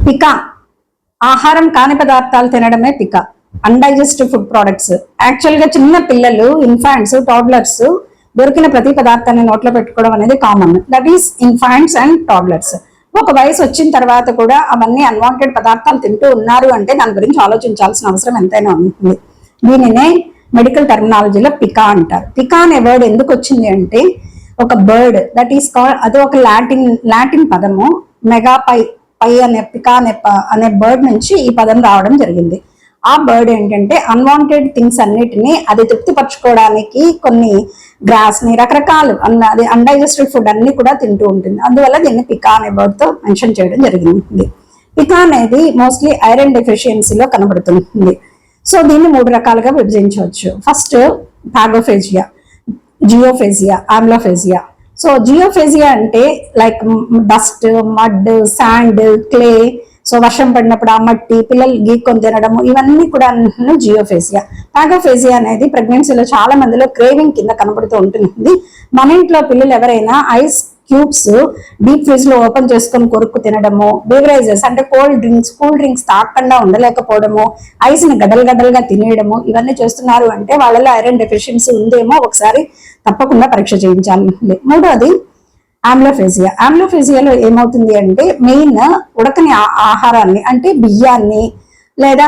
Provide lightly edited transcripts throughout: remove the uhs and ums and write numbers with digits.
పికా ఆహారం కాని పదార్థాలు తినడమే పికా. అన్డైజెస్టివ్ ఫుడ్ ప్రోడక్ట్స్. యాక్చువల్గా చిన్న పిల్లలు, ఇన్ఫాంట్స్, టాడ్లర్స్ దొరికిన ప్రతి పదార్థాన్ని నోట్లో పెట్టుకోవడం అనేది common. That is infants and toddlers. ఒక వయసు వచ్చిన తర్వాత కూడా అవన్నీ అన్వాంటెడ్ పదార్థాలు తింటూ ఉన్నారు అంటే దాని గురించి ఆలోచించాల్సిన అవసరం ఎంతైనా ఉంటుంది. దీనినే మెడికల్ టర్మినాలజీలో పికా అంటారు. పికా అనే వర్డ్ ఎందుకు వచ్చింది అంటే, ఒక బర్డ్ దట్ ఈస్ కాల్డ్, అది ఒక లాటిన్ పదము. మెగాపై అనే పికా అనే బర్డ్ నుంచి ఈ పదం రావడం జరిగింది. ఆ బర్డ్ ఏంటంటే అన్వాంటెడ్ థింగ్స్ అన్నిటినీ అది తృప్తిపరచుకోవడానికి కొన్ని గ్రాస్ ని, రకరకాలు అది అన్డైజెస్టెడ్ ఫుడ్ అన్ని కూడా తింటూ ఉంటుంది. అందువల్ల దీన్ని పికా అనే బర్డ్ తో మెన్షన్ చేయడం జరిగింది. పికా అనేది మోస్ట్లీ ఐరన్ డెఫిషియన్సీలో కనబడుతుంది. సో దీన్ని 3 రకాలుగా విభజించవచ్చు. ఫస్ట్ పాగోఫేజియా, జియోఫేజియా, ఆమ్లోఫేజియా. సో జియోఫేజియా అంటే like dust, mud, sand, clay. So వర్షం పడినప్పుడు ఆ మట్టి పిల్లలు గీక్కొని తినడము, ఇవన్నీ కూడా జియోఫేజియా. పాగోఫేజియా అనేది ప్రెగ్నెన్సీలో చాలా మందిలో క్రేవింగ్ కింద కనబడుతూ ఉంటుంది. మన ఇంట్లో పిల్లలు ఎవరైనా ఐస్ క్యూబ్స్ డీప్ ఫ్రిడ్జ్ లో ఓపెన్ చేసుకొని కొరుక్కు తినడము, బేవరేజెస్ అంటే కూల్ డ్రింక్స్ తాగకుండా ఉండలేకపోవడము, ఐస్ ని గడ్డలుగా తినేయడము, ఇవన్నీ చేస్తున్నారు అంటే వాళ్ళలో ఐరన్ డెఫిషియన్సీ ఉందేమో ఒకసారి తప్పకుండా పరీక్ష చేయించాలి. మూడోది ఆమ్లోఫేజియా. ఆమ్లోఫేజియాలో ఏమవుతుంది అంటే మెయిన్ ఉడకని ఆహారాన్ని అంటే బియ్యాన్ని లేదా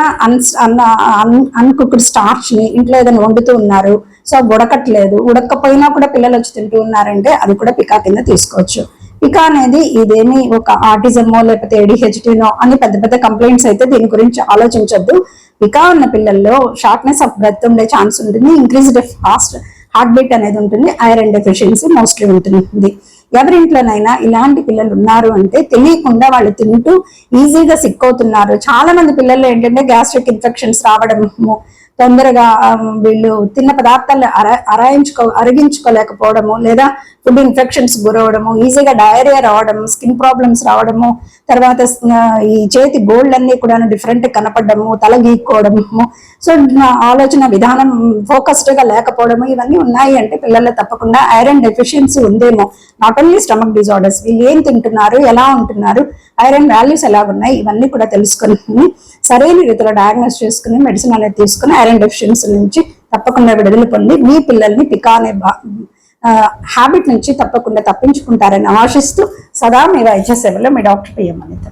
అన్కుక్డ్ స్టార్చ్ ని ఇంట్లో ఏదైనా వండుతూ ఉన్నారు, సో ఉడకట్లేదు, ఉడకపోయినా కూడా పిల్లలు వచ్చి తింటూ ఉన్నారంటే అది కూడా పికా కింద తీసుకోవచ్చు. పికా అనేది ఇదేమి ఒక ఆటిజమో లేకపోతే ADHDనో అని పెద్ద పెద్ద కంప్లైంట్స్ అయితే దీని గురించి ఆలోచించొద్దు. పికా ఉన్న పిల్లల్లో షార్ట్నెస్ ఆఫ్ బ్రెత్ ఉండే ఛాన్స్ ఉంటుంది, ఇంక్రీజ్డ్ హార్ట్ బీట్ అనేది ఉంటుంది, ఐరన్ డెఫిషియన్సీ మోస్ట్లీ ఉంటుంది. ఎవరింట్లోనైనా ఇలాంటి పిల్లలు ఉన్నారు అంటే తెలియకుండా వాళ్ళు తింటూ ఈజీగా సిక్ అవుతున్నారు. చాలా మంది పిల్లలు ఏంటంటే గ్యాస్ట్రిక్ ఇన్ఫెక్షన్స్ రావడము, తొందరగా వీళ్ళు తిన్న పదార్థాలు అరిగించుకోలేకపోవడము, లేదా ఫుడ్ ఇన్ఫెక్షన్స్ గురవడము, ఈజీగా డయేరియా రావడం, స్కిన్ ప్రాబ్లమ్స్ రావడము, తర్వాత ఈ చేతి గోల్డ్ అన్ని కూడా డిఫరెంట్ కనపడము, తల గీక్కోవడము, సో ఆలోచన విధానం ఫోకస్డ్ గా లేకపోవడము, ఇవన్నీ ఉన్నాయి అంటే పిల్లల్లో తప్పకుండా ఐరన్ డెఫిషియన్సీ ఉందేమో. నాట్ ఓన్లీ స్టమక్ డిజార్డర్స్, వీళ్ళు ఏం తింటున్నారు, ఎలా ఉంటున్నారు, ఐరన్ వాల్యూస్ ఎలా ఉన్నాయి, ఇవన్నీ కూడా తెలుసుకుని సరైన రీతిలో డయాగ్నోస్ చేసుకుని మెడిసిన్ అనేది తీసుకుని ఐరన్ డెఫిషియన్సీ నుంచి తప్పకుండా విడుదల పొంది మీ పిల్లల్ని పికా అనే హ్యాబిట్ నుంచి తప్పకుండా తప్పించుకుంటారని ఆశిస్తూ సదా మీ వైద్య సేవలో మీ డాక్టర్ PM అనిత.